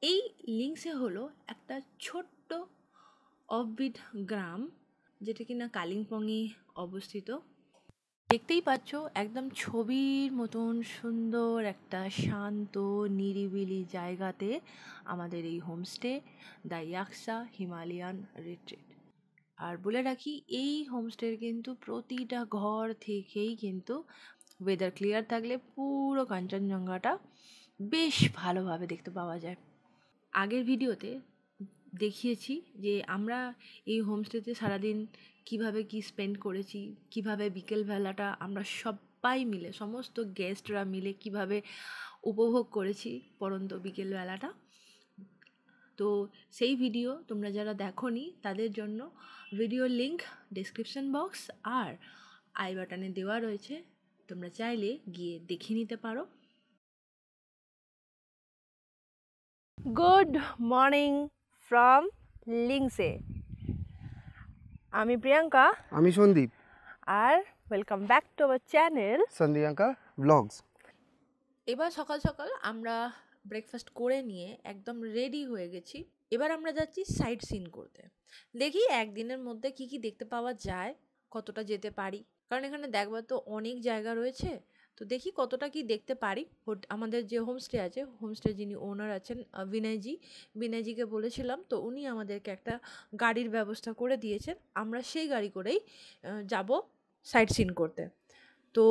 এই লিংসে হলো একটা ছোট্ট অফবিট গ্রাম, যেটা কিনা কালিম্পংয়ে অবস্থিত। দেখতেই পাচ্ছ একদম ছবির মতন সুন্দর একটা শান্ত নিরিবিলি জায়গাতে আমাদের এই হোমস্টে, দ্য ইয়াকসা হিমালয়ান রিট্রিট। আর বলে রাখি, এই হোমস্টের কিন্তু প্রতিটা ঘর থেকেই কিন্তু ওয়েদার ক্লিয়ার থাকলে পুরো কাঞ্চনজঙ্ঘাটা বেশ ভালোভাবে দেখতে পাওয়া যায়। আগের ভিডিওতে দেখিয়েছি যে আমরা এই হোমস্টেতে সারাদিন কিভাবে কি স্পেন্ড করেছি, কিভাবে বিকেলবেলাটা আমরা সবাই মিলে, সমস্ত গেস্টরা মিলে কিভাবে উপভোগ করেছি পরন্ত বিকেলবেলাটা। তো সেই ভিডিও তোমরা যারা দেখোনি তাদের জন্য ভিডিওর লিঙ্ক ডেসক্রিপশন বক্স আর আই বাটনে দেওয়া রয়েছে, তোমরা চাইলে গিয়ে দেখে নিতে পারো। গুড মর্নিং ফ্রম লিংসে। আমি প্রিয়াঙ্কা, আমি সন্দীপ, আর welcome back to our channel Sandiyanka vlogs. এবার সকাল সকাল আমরা ব্রেকফাস্ট করে নিয়ে একদম রেডি হয়ে গেছি। এবার আমরা যাচ্ছি সাইট সিন করতে। দেখি একদিনের মধ্যে কি কি দেখতে পাওয়া যায়, কতটা যেতে পারি, কারণ এখানে দেখবার তো অনেক জায়গা রয়েছে। তো দেখি কতটা কি দেখতে পারি। আমাদের যে হোমস্টে আছে, হোমস্টে যিনি ওনার আছেন বিনয়জিকে বলেছিলাম, তো উনি আমাদেরকে একটা গাড়ির ব্যবস্থা করে দিয়েছেন। আমরা সেই গাড়ি করেই যাব সাইট সিন করতে। তো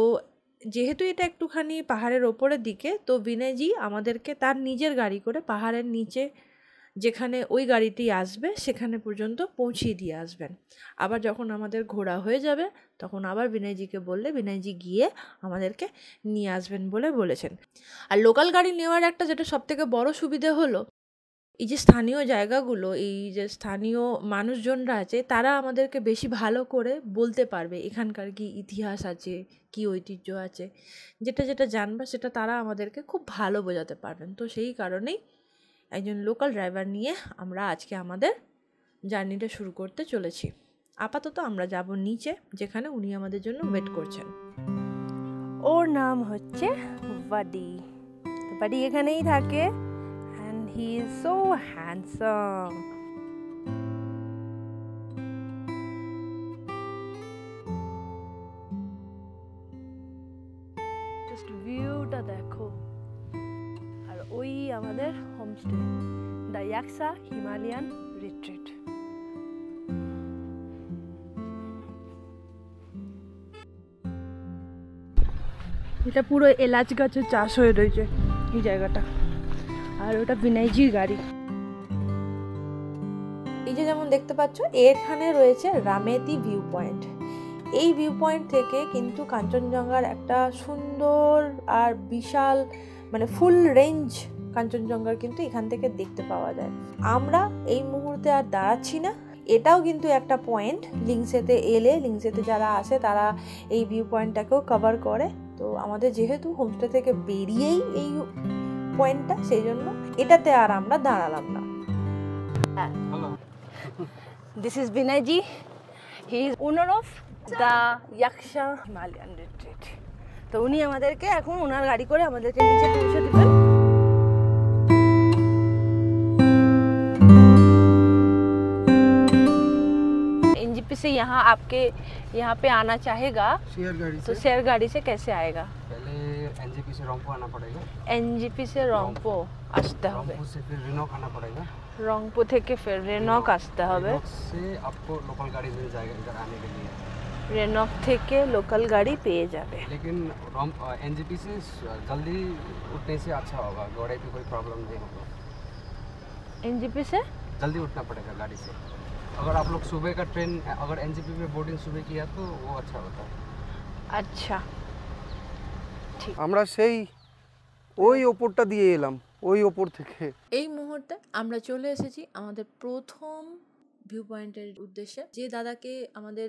যেহেতু এটা একটুখানি পাহাড়ের ওপরের দিকে, তো বিনয়জি আমাদেরকে তার নিজের গাড়ি করে পাহাড়ের নিচে যেখানে ওই গাড়িটি আসবে সেখানে পর্যন্ত পৌঁছিয়ে দিয়ে আসবেন। আবার যখন আমাদের ঘোরা হয়ে যাবে তখন আবার বিনয়জিকে বললে বিনয়জি গিয়ে আমাদেরকে নিয়ে আসবেন বলে বলেছেন। আর লোকাল গাড়ি নেওয়ার একটা যেটা সবথেকে বড় সুবিধে হলো, এই যে স্থানীয় জায়গাগুলো, এই যে স্থানীয় মানুষজনরা আছে, তারা আমাদেরকে বেশি ভালো করে বলতে পারবে এখানকার কি ইতিহাস আছে, কি ঐতিহ্য আছে, যেটা যেটা জানবা সেটা তারা আমাদেরকে খুব ভালো বোঝাতে পারবেন। তো সেই কারণেই একজন লোকাল ড্রাইভার নিয়ে আমরা আজকে আমাদের জার্নিটা শুরু করতে চলেছি। আপাতত আমরা যাব নিচে, যেখানে উনি আমাদের জন্য ওয়েট করছেন। ওর নাম হচ্ছে বাডি। বাডি এখানেই থাকে। He is so handsome. Just viewটা দেখো। আর ওই আমাদের হোমস্টে, দ্য ইয়াকসা হিমালয়ান রিট্রিট। এটা পুরো এলাচ গাছের চাষ হয়ে রয়েছে এই জায়গাটা। আর ওটা বিনয়জির গাড়ি। এই যে যেমন দেখতে পাচ্ছ, এখানে রয়েছে রামেতি ভিউ পয়েন্ট। এই ভিউ পয়েন্ট থেকে কিন্তু কাঞ্চনজঙ্ঘার একটা সুন্দর আর বিশাল, মানে ফুল রেঞ্জ কাঞ্চনজঙ্ঘার কিন্তু এখান থেকে দেখতে পাওয়া যায়। আমরা এই মুহূর্তে আর দাঁড়াচ্ছি না। এটাও কিন্তু একটা পয়েন্ট। লিংসেতে এলে, লিংসেতে যারা আসে তারা এই ভিউ পয়েন্টটাকেও কভার করে। তো আমাদের যেহেতু হোমস্টে থেকে বেরিয়েই এই পয়েন্টটা, সেই জন্য এটাতে আর আমরা দাঁড়ালাম না। This is Vinayji. He is owner of the Yaksha Himalayan Retreat. তো উনি আমাদেরকে এখন ওনার গাড়ি করে আমাদেরকে নিচে পৌঁছে দিবেন। एनजीपी से यहाँ पे आना चाहेगा तो शेयर गाड़ी से कैसे आएगा? पहले एनजीपी से रोंगपो आना पड़ेगा। एनजीपी से रोंगपो আসতে হবে। रोंगपो से फिर रेनॉक आना पड़ेगा। রংপো থেকে ফের রেনক আসতে হবে। रेनॉक से आपको लोकल गाड़ी मिल जाएगा इधर आने के लिए। রেনক থেকে লোকাল গাড়ি পেয়ে যাবে। लेकिन एनजीपी से जल्दी उठने से अच्छा होगा, घोड़े पे कोई प्रॉब्लम नहीं होगा। एनजीपी से जल्दी उठना पड़ेगा गाड़ी से। अगर आप लोग सुबह का ट्रेन, अगर एनजीपी में बोर्डिंग सुबह किया तो वो अच्छा होता है। আচ্ছা, ঠিক। আমরা সেই ওই ওপরটা দিয়ে এলাম, ওই ওপর থেকে। এই মুহূর্তে আমরা চলে এসেছি আমাদের প্রথম ভিউ পয়েন্টের উদ্দেশ্যে। যে দাদাকে আমাদের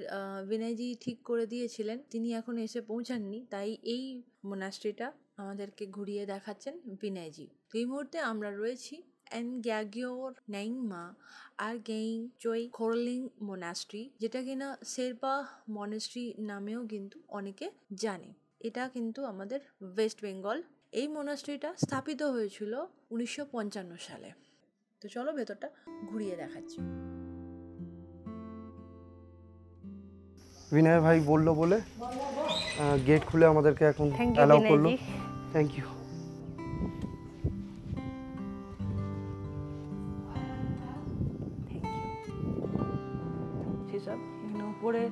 বিনয়জি ঠিক করে দিয়েছিলেন, তিনি এখন এসে পৌঁছাননি, তাই এই মোনাস্ট্রিটা আমাদেরকে ঘুরিয়ে দেখাচ্ছেন বিনয়জি। তো এই মুহূর্তে আমরা রয়েছি এনগ্যাগিওর নাইংমা আর গেইং চই খোরলিং মোনাস্ট্রি, যেটা কিনা শেরপা মনেস্ট্রি নামেও কিন্তু অনেকে জানে। এটা কিন্তু আমাদের ওয়েস্ট বেঙ্গল। এই মোনাস্ট্রিটা স্থাপিত হয়েছিল 1955 সালে। তো চলো ভেতরটা ঘুরিয়ে দেখাচ্ছি। বিনয় ভাই বললো বলে গেট খুলে আমাদেরকে এখন অ্যালাউ করলো। Thank you. সেসব এখানে উপরে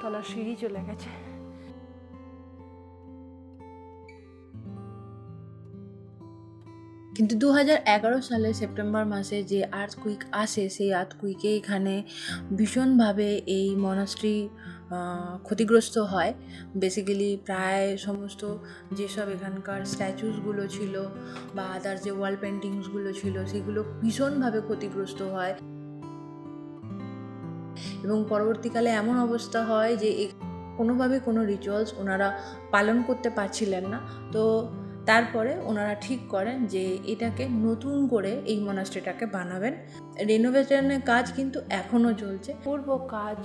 তলার সিঁড়ি চলে গেছে। কিন্তু 2011 সালে সেপ্টেম্বর মাসে যে আর্থকুইক আসে, সেই আর্থকুইকে এখানে ভীষণভাবে এই মনাস্ট্রি ক্ষতিগ্রস্ত হয়। বেসিক্যালি প্রায় সমস্ত যেসব এখানকার স্ট্যাচুসগুলো ছিল বা আদার যে ওয়াল পেন্টিংসগুলো ছিল সেগুলো ভীষণভাবে ক্ষতিগ্রস্ত হয় এবং পরবর্তীকালে এমন অবস্থা হয় যে কোনোভাবে কোনো রিচুয়ালস ওনারা পালন করতে পারছিলেন না। তো তারপরে ওনারা ঠিক করেন যে এটাকে নতুন করে এই মনাস্ট্রিটাকে বানাবেন। রেনোভেশনের কাজ কিন্তু এখনও চলছে। পূর্ব কার্য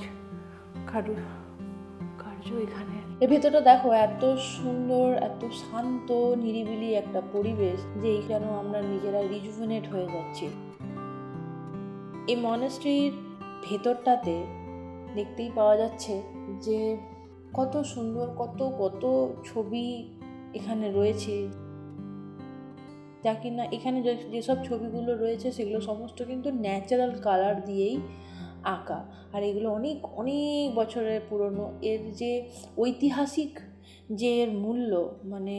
এখানে এর ভেতরটা দেখো, এত সুন্দর, এত শান্ত নিরিবিলি একটা পরিবেশ যে যেন আমরা নিজেরা রিজুভেনেট হয়ে যাচ্ছি। এই মনাস্ট্রির ভেতরটাতে দেখতেই পাওয়া যাচ্ছে যে কত সুন্দর, কত কত ছবি এখানে রয়েছে, যা কিনা এখানে যেসব ছবিগুলো রয়েছে সেগুলো সমস্ত কিন্তু ন্যাচারাল কালার দিয়েই আঁকা, আর এগুলো অনেক অনেক বছরের পুরনো। এর যে ঐতিহাসিক যে এর মূল্য, মানে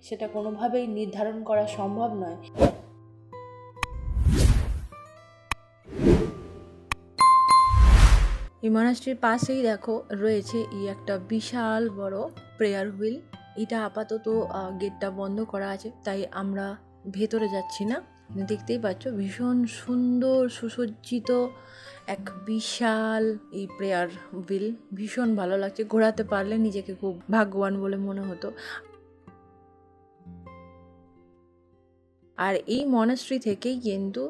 সেটা কোনোভাবেই নির্ধারণ করা সম্ভব নয়। এই মনাস্ট্রির পাশেই দেখো রয়েছে এই একটা বিশাল বড় প্রেয়ার হুইল। এটা আপাতত গেটটা বন্ধ করা আছে, তাই আমরা ভেতরে যাচ্ছি না। দেখতেই পাচ্ছ ভীষণ সুন্দর সুসজ্জিত এক বিশাল এই প্রেয়ার হুইল, ভীষণ ভালো লাগছে। ঘোরাতে পারলে নিজেকে খুব ভাগ্যবান বলে মনে হতো। আর এই মনাস্ট্রি থেকেই কিন্তু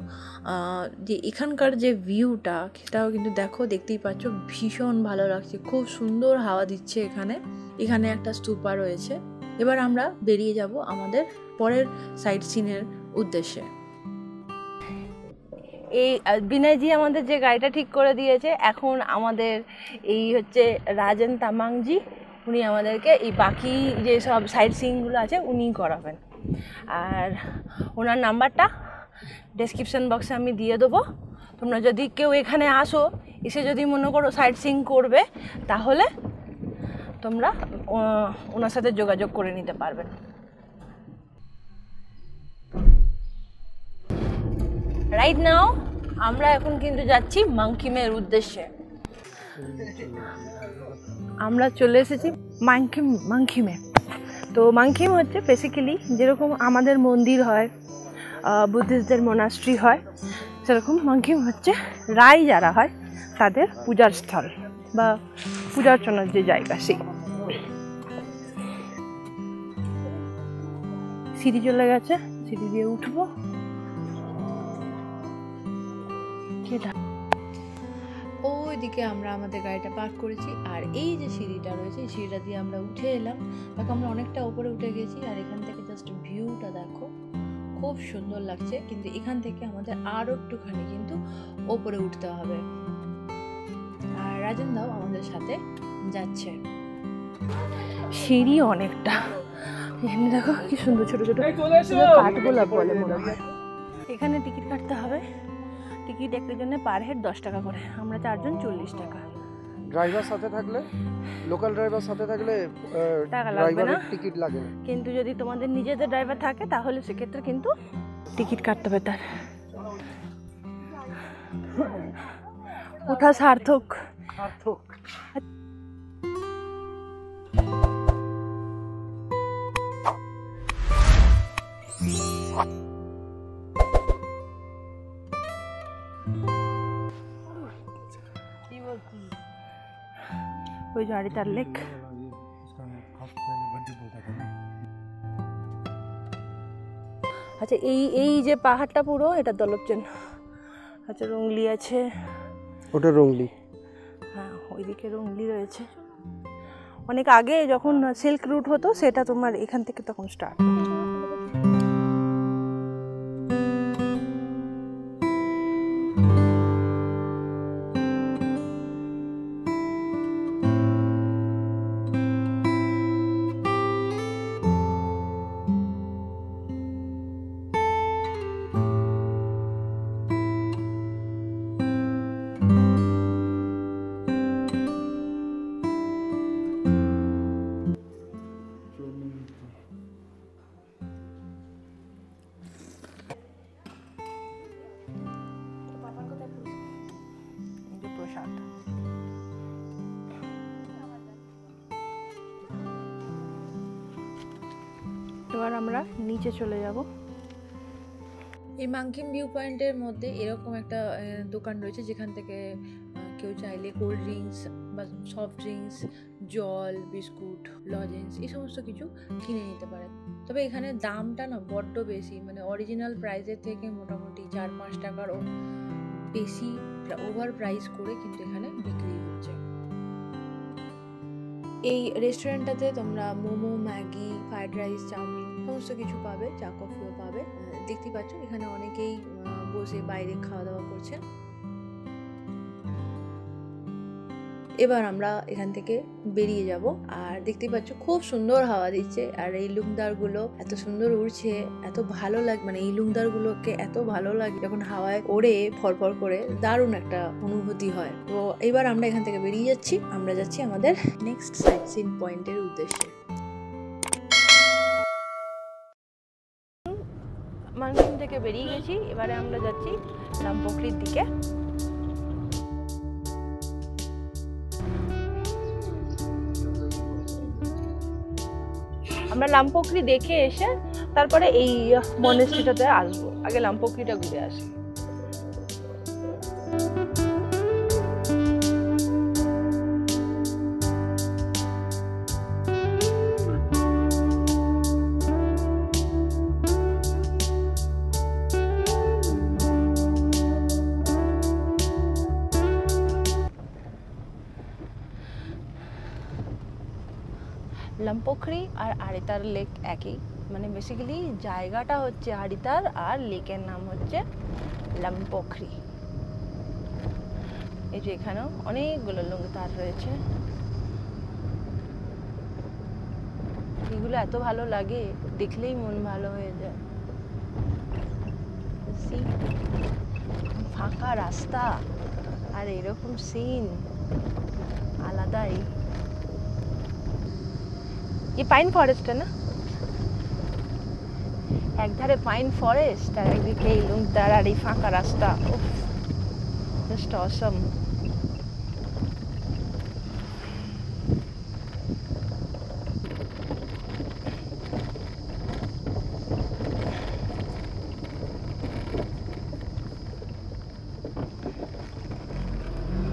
যে এখানকার যে ভিউটা, সেটাও কিন্তু দেখো, দেখতেই পাচ্ছ ভীষণ ভালো লাগছে, খুব সুন্দর হাওয়া দিচ্ছে এখানে। এখানে একটা স্তূপা রয়েছে। এবার আমরা বেরিয়ে যাব আমাদের পরের সাইট সিনের উদ্দেশ্যে। এই বিনয়জি আমাদের যে গাড়িটা ঠিক করে দিয়েছে, এখন আমাদের এই হচ্ছে রাজেন তামাংজি, উনি আমাদেরকে এই বাকি যে সব সাইট সিনগুলো আছে উনি করাবেন। আর ওনার নাম্বারটা ডেসক্রিপশন বক্সে আমি দিয়ে দেবো। তোমরা যদি কেউ এখানে আসো, এসে যদি মনে করো সাইট সিন করবে, তাহলে তোমরা ওনার সাথে যোগাযোগ করে নিতে পারবেন। রাইট নাও আমরা এখন কিন্তু যাচ্ছি মাংকিমের উদ্দেশ্যে। আমরা চলে এসেছি মাংকিমে। তো মাংকিম হচ্ছে বেসিক্যালি যেরকম আমাদের মন্দির হয়, বুদ্ধিস্টদের মোনাস্ট্রি হয়, সেরকম মাংকিম হচ্ছে রাই যারা হয় তাদের পূজার স্থল বা পূজার্চনার যে জায়গা। সেই সিঁড়ি চলে গেছে, সিঁড়ি দিয়ে উঠবো। ওইদিকে আমরা আমাদের গাড়িটা পার্ক করেছি, আর এই যে সিঁড়িটা রয়েছে এই সিঁড়িটা দিয়ে আমরা উঠে এলাম। দেখো আমরা অনেকটা উপরে উঠে গেছি, আর এখান থেকে জাস্ট ভিউটা দেখো, খুব সুন্দর লাগছে। কিন্তু এখান থেকে আমাদের আরও একটুখানি কিন্তু ওপরে উঠতে হবে। আর রাজেন দাও আমাদের সাথে যাচ্ছে। সিঁড়ি অনেকটা, এখানে দেখো কি সুন্দর ছোট ছোট কাঠগোলাপ বলে মনে হয়। এখানে টিকিট কাটতে হবে। টিকিট একটার জন্য পার হেড 10 টাকা করে, আমরা 4 জন 40 টাকা। ড্রাইভার সাথে থাকলে, লোকাল ড্রাইভার সাথে থাকলে টাকা লাগবে না, টিকিট লাগে না। কিন্তু যদি তোমাদের নিজেদের ড্রাইভার থাকে তাহলে সেক্ষেত্রে কিন্তু টিকিট কাটতে হবে। তার ওঠা সার্থক। ওই জারিতার লেক। আচ্ছা এই যে পাহাড়টা পুরো এটা দলপচেন। আচ্ছা রংলি আছে, ওটা রংলি। হ্যাঁ ওইদিকে রংলি রয়েছে। অনেক আগে যখন সিল্ক রুট হতো সেটা তোমার এখান থেকে তখন স্টার্ট। এবার আমরা নিচে চলে যাব। এই মাঙ্কিম ভিউ পয়েন্টের মধ্যে এরকম একটা দোকান রয়েছে যেখান থেকে কেউ চাইলে কোল্ড ড্রিঙ্কস বা সফট ড্রিঙ্কস, জল, বিস্কুট, লজেন্স এই সমস্ত কিছু কিনে নিতে পারে। তবে এখানে দামটা না বড্ড বেশি, মানে অরিজিনাল প্রাইসের থেকে মোটামুটি 4-5 টাকারও বেশি ওভার প্রাইস করে কিন্তু এখানে বিক্রি হচ্ছে। এই রেস্টুরেন্টটাতে তোমরা momo, Maggi, fried rice, chow mein সমস্ত কিছু পাবে, চা কফিও পাবে। দেখতে পাচ্ছ এখানে অনেকেই বসে বাইরে খাওয়া দাওয়া করছে। এবার আমরা এখান থেকে বেরিয়ে যাব। আর দেখতে পাচ্ছ খুব সুন্দর হাওয়া দিচ্ছে, আর এই লুমদারগুলো এত সুন্দর উড়ছে, এত ভালো লাগে, মানে এই লুমদারগুলোকে এত ভালো লাগে যখন হাওয়ায় ওড়ে ফরফর করে, দারুণ একটা অনুভূতি হয়। তো এবার আমরা এখান থেকে বেরিয়ে যাচ্ছি, আমরা যাচ্ছি আমাদের নেক্সট সাইট সিন পয়েন্টের উদ্দেশ্যে। মানকিন থেকে বেরিয়ে গেছি, এবারে আমরা যাচ্ছি লামপোখরির দিকে। আমরা লামপোখরি দেখে এসে তারপরে এই মনেস্ট্রিটাতে আসবো, আগে লামপোখরিটা ঘুরে আসি। লামপোখরি আর আড়িতার লেক একই, মানে বেসিক্যালি জায়গাটা হচ্ছে আড়িতার আর লেকের নাম হচ্ছে লামপোখরি। এই যে এখানেও অনেকগুলো লুমদার রয়েছে, এগুলো এত ভালো লাগে, দেখলেই মন ভালো হয়ে যায়। ফাঁকা রাস্তা আর এরকম সিন আলাদাই। ये पाइन फॉरेस्ट है ना, একধারে পাইন ফরেস্ট আর একদিকে এই লুমদার আর এই ফাঁকা রাস্তা, জাস্ট অসম।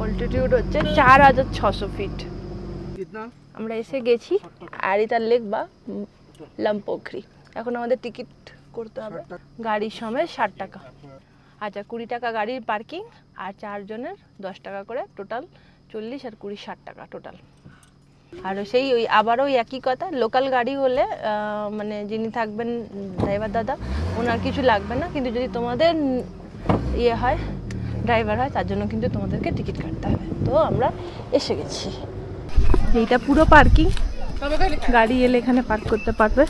অল্টিটিউড হচ্ছে 4600 ফিট। আমরা এসে গেছি আড়িতার লেক বা লামপোখরি। এখন আমাদের টিকিট করতে হবে, গাড়ির সময় 60 টাকা। আচ্ছা, 20 টাকা গাড়ির পার্কিং আর 4 জনের 10 টাকা করে, টোটাল 40 আর 20 60 টাকা টোটাল। আর সেই ওই আবারও একই কথা, লোকাল গাড়ি হলে মানে যিনি থাকবেন ড্রাইভার দাদা, ওনার কিছু লাগবে না, কিন্তু যদি তোমাদের ইয়ে হয় ড্রাইভার হয়, তার জন্য কিন্তু তোমাদেরকে টিকিট কাটতে হবে। তো আমরা এসে গেছি, এইটা পুরো পার্কিং, গাড়ি এলে এখানে পার্ক করতে পারবে।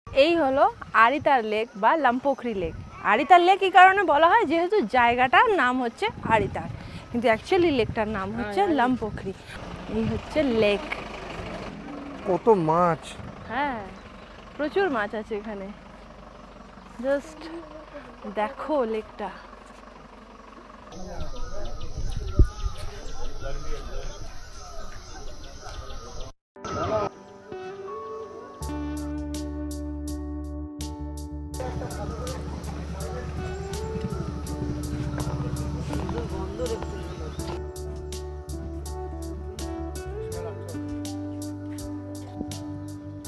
এই হলো আড়িতার লেক বা লামপোখরি লেক। আড়িতার লেক এই কারণে বলা হয় যেহেতু জায়গাটার নাম হচ্ছে আড়িতার, কিন্তু অ্যাকচুয়ালি লেকটার নাম হচ্ছে লামপোখরি। এই হচ্ছে লেক। কত মাছ! হ্যাঁ, প্রচুর মাছ আছে এখানে, জাস্ট দেখো লেকটা।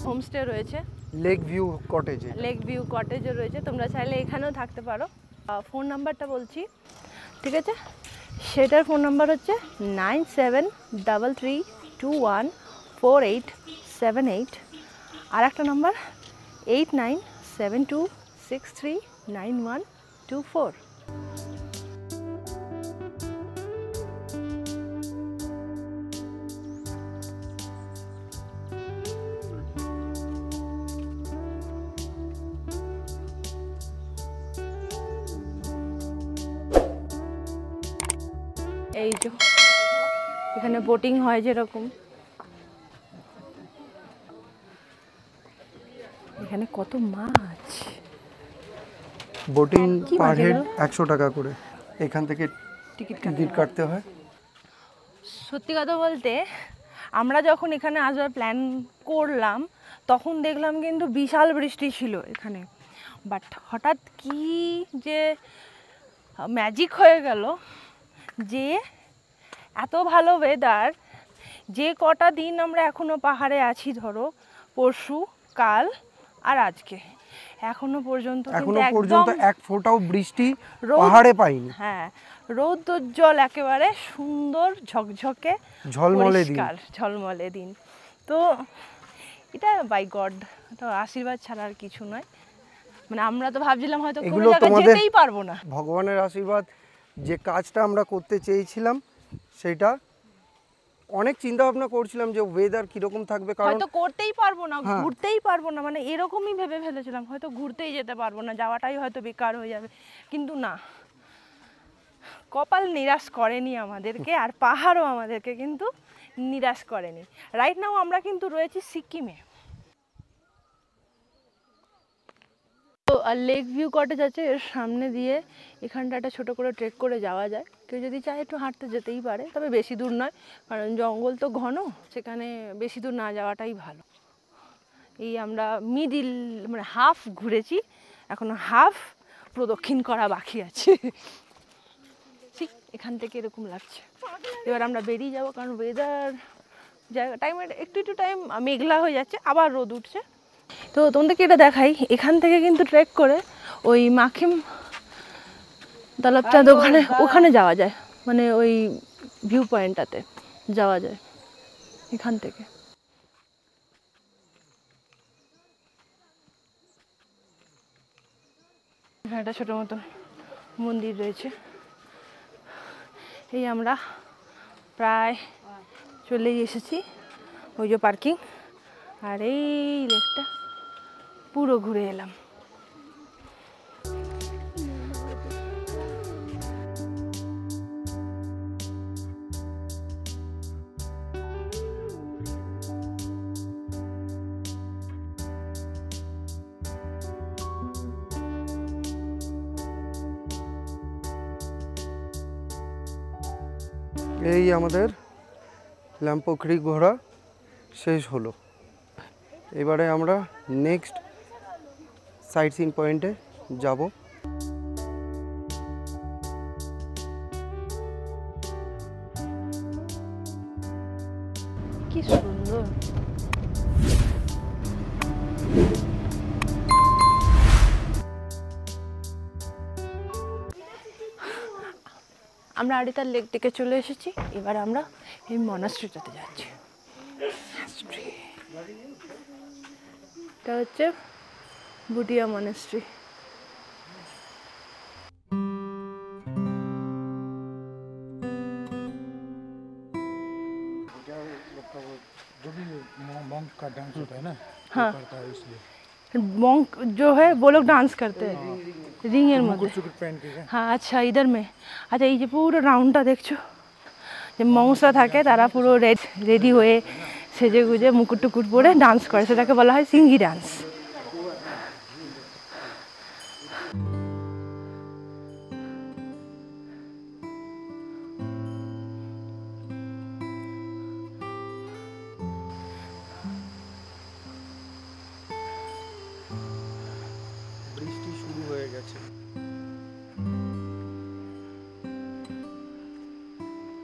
হোমস্টে রয়েছে, লেক ভিউ কটেজে, লেক ভিউ কটেজও রয়েছে, তোমরা চাইলে এখানেও থাকতে পারো। ফোন নাম্বারটা বলছি, ঠিক আছে? সেটার ফোন নাম্বার হচ্ছে 9733214878, আর একটা নাম্বার 8972639124। এই যে এখানে বোটিং হয় যেরকম, এখানে কত মাছ। বোটিং পার হেড 100 টাকা করে, এখান থেকে টিকিট কাটতে হয়। সত্যি কথা বলতে আমরা যখন এখানে আসবার প্ল্যান করলাম তখন দেখলাম কিন্তু বিশাল বৃষ্টি ছিল এখানে, বাট হঠাৎ কি যে ম্যাজিক হয়ে গেল যে এত ভালো ওয়েদার, যে কটা দিন আমরা এখনো পাহাড়ে আছি, ধরো পরশু, কাল আর আজকে, এখনো পর্যন্ত এক ফোঁটাও বৃষ্টি পাহাড়ে পাইনি। হ্যাঁ, রৌদ্রোজ্জ্বল একেবারে সুন্দর ঝকঝকে ঝলমলে দিন। তো এটা বাই গড, এটা আশীর্বাদ ছাড়া আর কিছু নয়। মানে আমরা তো ভাবছিলাম হয়তো কোনো জায়গায় যেতেই পারবো না। ভগবানের আশীর্বাদ, যে কাজটা আমরা করতে চেয়েছিলাম সেটা অনেক চিন্তা ভাবনা করছিলাম যে ওয়েদার কিরকম থাকবে, কারণ হয়তো করতেই পারবো না, ঘুরতেই পারবো না, মানে এরকমই ভেবে ফেলেছিলাম হয়তো ঘুরতেই যেতে পারবো না, যাওয়াটাই হয়তো বেকার হয়ে যাবে। কিন্তু না, কপাল নিরাশ করেনি আমাদেরকে, আর পাহাড়ও আমাদেরকে কিন্তু নিরাশ করেনি। রাইট নাও আমরা কিন্তু রয়েছি সিকিমে। তো লেক ভিউ কটেজ আছে এর সামনে দিয়ে, এখানটা একটা ছোটো করে ট্রেক করে যাওয়া যায়। কেউ যদি চায় একটু হাঁটতে যেতেই পারে, তবে বেশি দূর নয়, কারণ জঙ্গল তো ঘন, সেখানে বেশি দূর না যাওয়াটাই ভালো। এই আমরা মিডিল মানে হাফ ঘুরেছি, এখনো হাফ প্রদক্ষিণ করা বাকি আছে। ঠিক এখান থেকে এরকম লাগছে। এবার আমরা বেরিয়ে যাবো, কারণ ওয়েদার টাইমের একটু টাইম মেঘলা হয়ে যাচ্ছে, আবার রোদ উঠছে। তো তোমাদেরকে এটা দেখাই, এখান থেকে কিন্তু ট্রেক করে ওই মাখিম তালাবচাঁদ ওখানে যাওয়া যায়, মানে ওই ভিউ পয়েন্টটাতে যাওয়া যায় এখান থেকে। এখানে একটা ছোটো মতন মন্দির রয়েছে। এই আমরা প্রায় চলেই এসেছি, ওই যে পার্কিং, আর এই লেকটা পুরো ঘুরে এলাম। এই আমাদের ল্যাম্পো ক্রিক ঘোরা শেষ হলো। এবারে আমরা নেক্সট সাইট সিন পয়েন্টে যাব। কি সুন্দর। আমরা আড়িতার লেক থেকে চলে এসেছি, এবার আমরা এই মনাস্ট্রিটাতে যাচ্ছি। এটা হচ্ছে বুটিয়া মনাস্ট্রি। हाँ, मॉन्क जो है वो लोग डांस करते हैं रिंगের মধ্যে। হ্যাঁ, আচ্ছা ইধার মে। আচ্ছা, এই যে পুরো রাউন্ডটা দেখছো, যে মংসরা থাকে তারা পুরো রেডি হয়ে সেজে গুজে মুকুট টুকুট পরে ডান্স করে, সেটাকে বলা হয় সিঙ্গি ডান্স। বৃষ্টি শুরু হয়ে গেছে।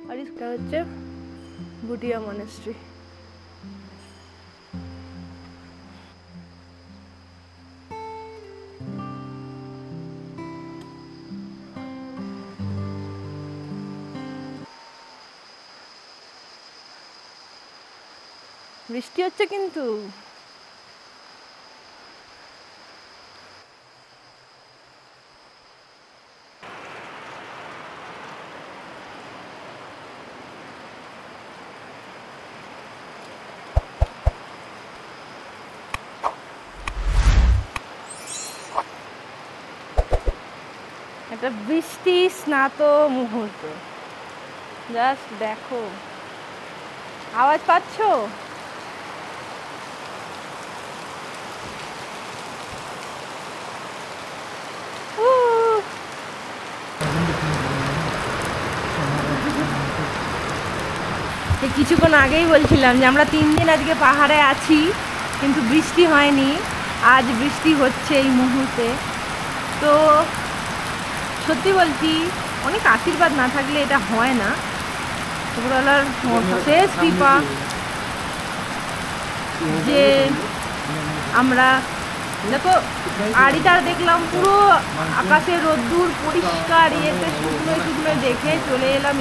আর এটা হচ্ছে বুটিয়া মনাস্ট্রি। বৃষ্টি হচ্ছে কিন্তু। একটা বৃষ্টি স্নাত মুহূর্ত, জাস্ট দেখো, আওয়াজ পাচ্ছো? কিছুক্ষণ আগেই বলছিলাম যে আমরা 3 দিন আজকে পাহাড়ে আছি, কিন্তু বৃষ্টি হয়নি। আজ বৃষ্টি হচ্ছে এই মুহূর্তে। তো সত্যি বলছি, অনেক আশীর্বাদ না থাকলে এটা হয় না। উপরওয়ালার শেষ কৃপা যে আমরা দেখো আড়িটা দেখলাম পুরো আকাশে রোদ্দুর পরিষ্কার ইয়েতে শুকনো শুকনো দেখে চলে এলাম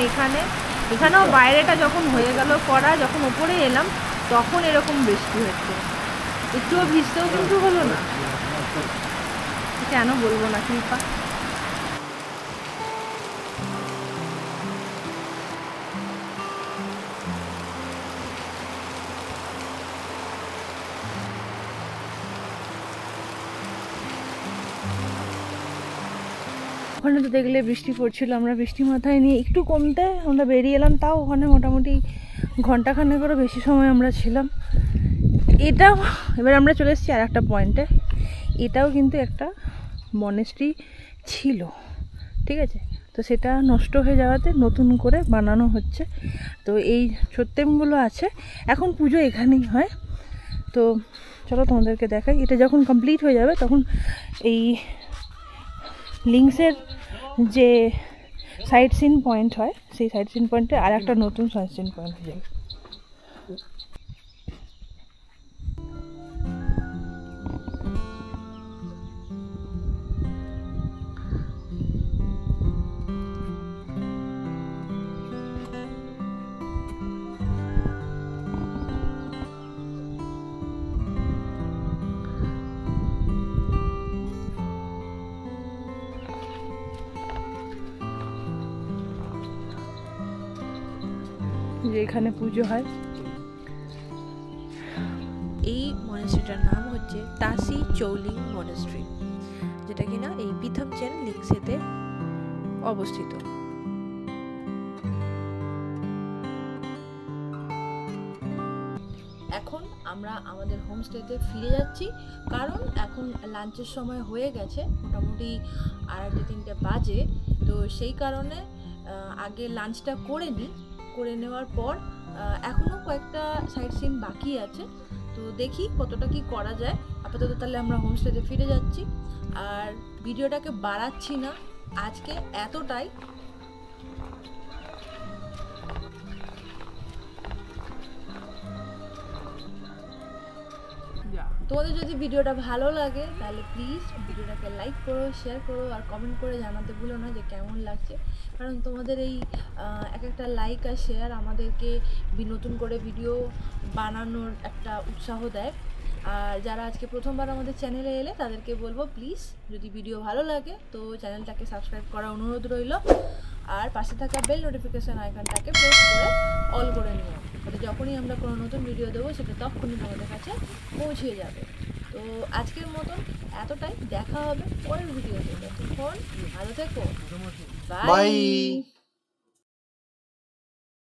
এখানেও বাইরেটা যখন হয়ে গেল করা, যখন ওপরে এলাম তখন এরকম বৃষ্টি হচ্ছে। একটুও ভিজতেও কিন্তু হলো না। কেন বলবো না কৃপা। ওখানে তো দেখলে বৃষ্টি পড়ছিল, আমরা বৃষ্টি মাথায় নিয়ে একটু কমতে আমরা বেরিয়ে এলাম। তাও ওখানে মোটামুটি ঘন্টাখানেকেরও বেশি সময় আমরা ছিলাম। এটাও এবার আমরা চলে এসেছি আর একটা পয়েন্টে। এটাও কিন্তু একটা মনেস্ট্রি ছিল, ঠিক আছে? তো সেটা নষ্ট হয়ে যাওয়াতে নতুন করে বানানো হচ্ছে। তো এই ছোট্টেমগুলো আছে, এখন পুজো এখানেই হয়। তো চলো তোমাদেরকে দেখাই। এটা যখন কমপ্লিট হয়ে যাবে তখন এই লিংসের যে সাইট সিন পয়েন্ট হয়, সেই সাইট সিন পয়েন্টে আর একটা নতুন সাইট সিন পয়েন্ট হয়ে যাবে। যে এখানে পুজো হয়। এই মনেস্ট্রিটার নাম হচ্ছে তাসি চৌলি মনেস্ট্রি, যেটা কিনা এই পিথমচেন লিংসেতে অবস্থিত। এখন আমরা আমাদের হোমস্টেতে ফিরে যাচ্ছি, কারণ এখন লাঞ্চের সময় হয়ে গেছে, মোটামুটি 2:30 বাজে। তো সেই কারণে আগে লাঞ্চটা করে নেওয়ার পর এখনও কয়েকটা সাইট সিন বাকি আছে। তো দেখি কতটা কি করা যায়। আপাতত তাহলে আমরা হোমস্টেতে ফিরে যাচ্ছি, আর ভিডিওটাকে বাড়াচ্ছি না আজকে, এতটাই। তোমাদের যদি ভিডিওটা ভালো লাগে তাহলে প্লিজ ভিডিওটাকে লাইক করো, শেয়ার করো, আর কমেন্ট করে জানাতে ভুলো না যে কেমন লাগছে। কারণ তোমাদের এই একটা লাইক আর শেয়ার আমাদেরকে নতুন করে ভিডিও বানানোর একটা উৎসাহ দেয়। আর যারা আজকে প্রথমবার আমাদের চ্যানেলে এলে তাদেরকে বলবো প্লিজ যদি ভিডিও ভালো লাগে তো চ্যানেলটাকে সাবস্ক্রাইব করার অনুরোধ রইল, আর পাশে থাকা বেল নোটিফিকেশান আইকনটাকে প্রেস করে অল করে নিও, তাহলে যখনই আমরা কোনো নতুন ভিডিও দেবো সেটা তখনই তোমাদের কাছে পৌঁছে যাবে। তো আজকের মতন এতটাই, দেখা হবে পরের ভিডিওতে। ততক্ষণ ভালো থেকো, বাই।